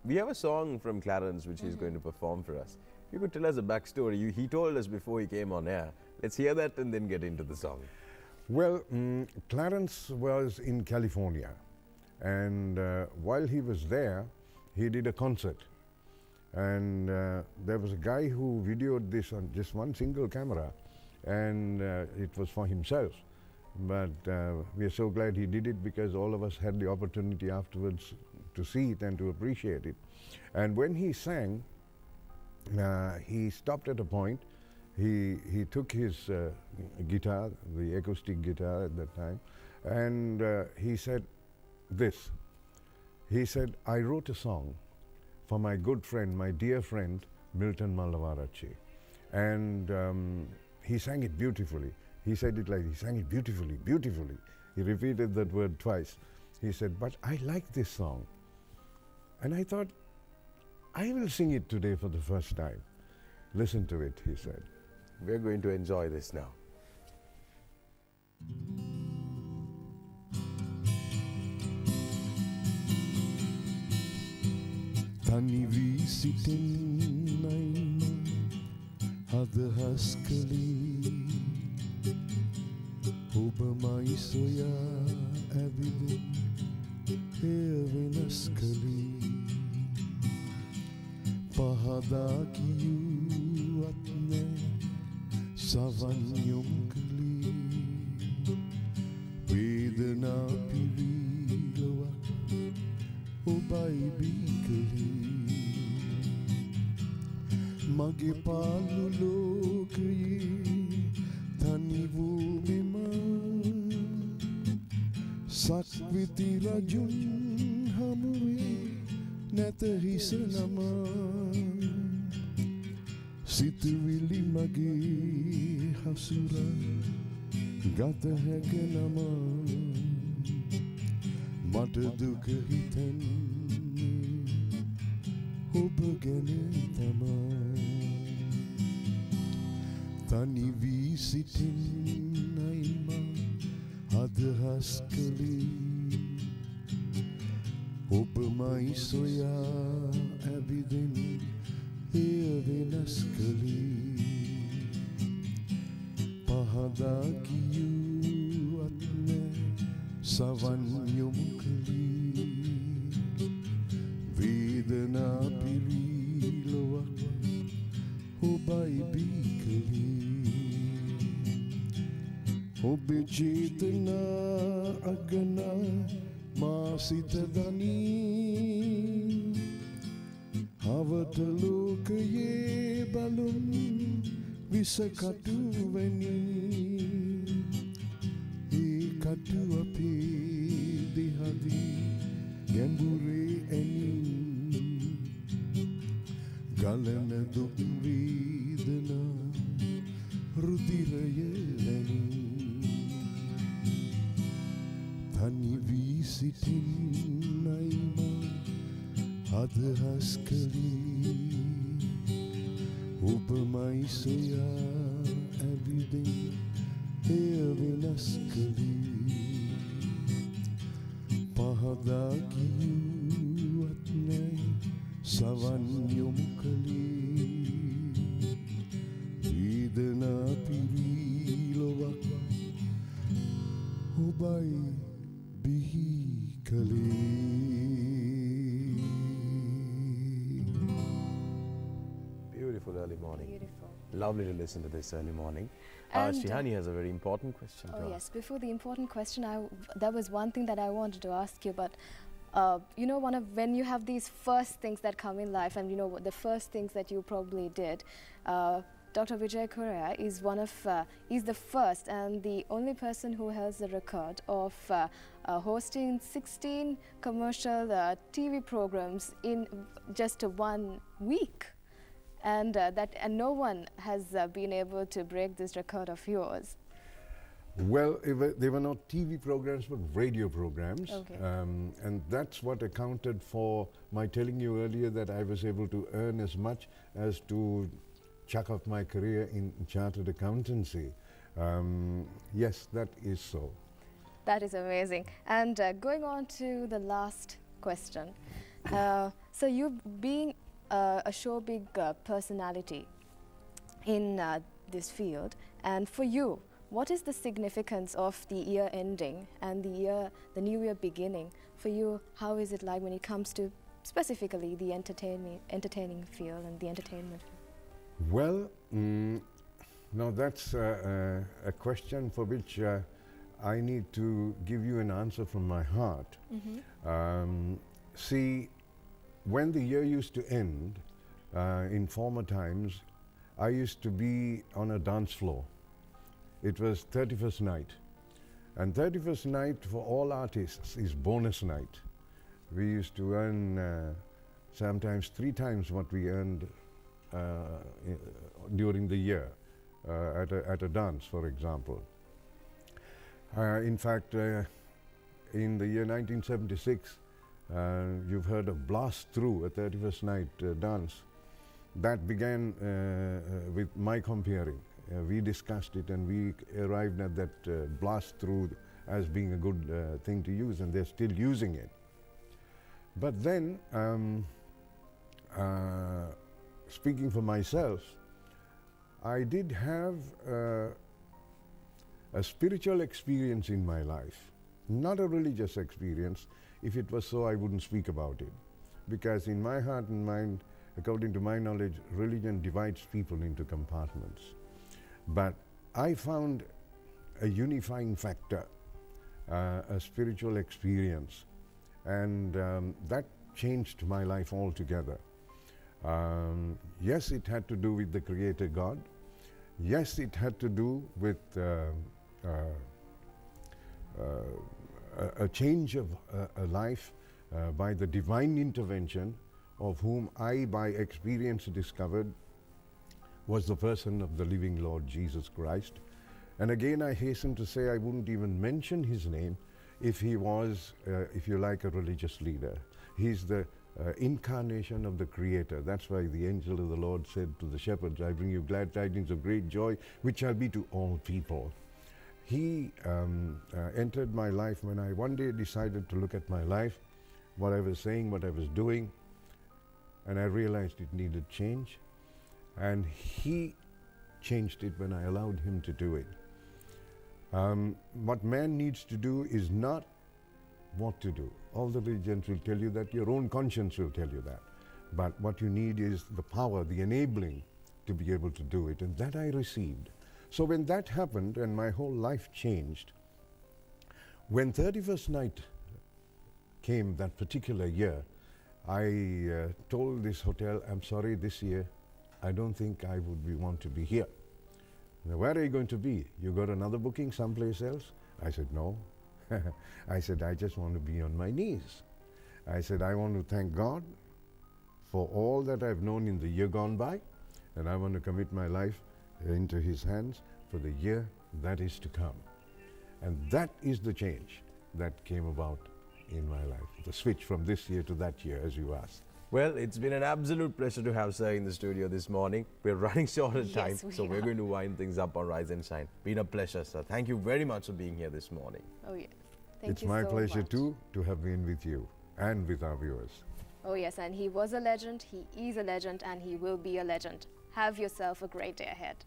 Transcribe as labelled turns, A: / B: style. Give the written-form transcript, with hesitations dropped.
A: We have a song from Clarence which he's going to perform for us. If you could tell us a backstory. He told us before he came on air. Let's hear that and then get into the song.
B: Well, Clarence was in California, and while he was there, he did a concert. And there was a guy who videoed this on just one single camera, and it was for himself. But we are so glad he did it, because all of us had the opportunity afterwards to see it and to appreciate it. And when he sang, he stopped at a point. He took his guitar, the acoustic guitar at that time, and he said this. He said, "I wrote a song for my good friend, my dear friend, Milton Malavarachi." And he sang it beautifully. He said it like, he sang it beautifully, beautifully. He repeated that word twice. He said, "But I like this song." And I thought, I will sing it today for the first time. Listen to it, he said.
A: We're going to enjoy this now.
C: Tani vi sitin adhas kali oba mai soya abidin venas kali pahada kiyu atne savanyum kali vedana pirilawa obai bikali mage palu lokaye thanivu mema sakviti rajun hamuwe nata hisanama situvili mage hasura gata hakanama mata duka hitenne ඔබ ගැන තමයි තනි වී සිටින්නයි මා අදහස් කළේ ඔබමයි සොයා ඇවිදින් එය වෙනස් කළේ පහදා කියුවත් නෑ සවන් යොමු කළේ Vedana piriloak obai bikali obe chetana agana masita dani havata lokaye balum visakatu veni e katu ape dihadi ගැඹුරේ ඇනින් ගලන දුක් වේදනා රුධිරය වැනි තනි වී සිටින්නයි මා අදහස් කළේ ඔබමයි සොයා ඇවිදින් එය වෙනස් කළේ පහදා කිව්වත් නෑ සවන් යොමු කළේ වේදනා පිරීලොවක් ඔබයි බිහි කළේ
A: Beautiful early morning.
D: Beautiful.
A: Lovely to listen to this early morning.
D: And
A: Shihanie has a very important question.
D: Oh yes, before the important question, there was one thing that I wanted to ask you, but you know, when you have these first things that come in life, and you know the first things that you probably did, Dr. Vijaya Corea is is the first and the only person who has the record of hosting 16 commercial TV programs in just 1 week. And no one has been able to break this record of yours.
B: Well, they were not TV programs, but radio programs.
D: Okay.
B: And that's what accounted for my telling you earlier that I was able to earn as much as to chuck off my career in chartered accountancy. Yes, that is so.
D: That is amazing. And going on to the last question. So you being a show big personality in this field, and for you, what is the significance of the year ending and the new year beginning? For you, how is it like when it comes to specifically the entertaining field and the entertainment field?
B: Well, now that's a question for which I need to give you an answer from my heart. See, when the year used to end, in former times, I used to be on a dance floor. It was 31st night. And 31st night for all artists is bonus night. We used to earn sometimes 3 times what we earned during the year at a dance, for example. In fact, in the year 1976, you've heard of Blast Through, a 31st night dance. That began with my comparing. We discussed it and we arrived at that Blast Through as being a good thing to use, and they're still using it. But then, speaking for myself, I did have a spiritual experience in my life, not a religious experience. If it was so, I wouldn't speak about it. Because in my heart and mind, according to my knowledge, religion divides people into compartments. But I found a unifying factor, a spiritual experience, and that changed my life altogether. Yes, it had to do with the Creator God. Yes, it had to do with a change of a life by the divine intervention, of whom I, by experience, discovered was the person of the living Lord Jesus Christ. And again, I hasten to say I wouldn't even mention his name if he was, if you like, a religious leader. He's the incarnation of the Creator. That's why the angel of the Lord said to the shepherds, I bring you glad tidings of great joy, which shall be to all people. He entered my life when I one day decided to look at my life, what I was saying, what I was doing, and I realized it needed change. And he changed it when I allowed him to do it. What man needs to do is not what to do. All the religions will tell you that, your own conscience will tell you that. But what you need is the power, the enabling to be able to do it, and that I received. So when that happened and my whole life changed, when 31st night came that particular year, I told this hotel, I'm sorry, this year I don't think I would want to be here. Now, where are you going to be? You got another booking someplace else? I said, no. I said, I just want to be on my knees. I said, I want to thank God for all that I've known in the year gone by, and I want to commit my life into his hands for the year that is to come. And that is the change that came about in my life, the switch from this year to that year, as you asked.
A: Well, it's been an absolute pleasure to have sir in the studio this morning. We're running short of time, so we're going to wind things up on Rise and Shine. Been a pleasure, sir. Thank you very much for being here this morning.
D: Oh, yes. Thank
B: It's
D: you
B: my
D: so
B: pleasure
D: much.
B: too to have been with you and with our viewers.
D: Oh, yes, and he was a legend, he is a legend, and he will be a legend. Have yourself a great day ahead.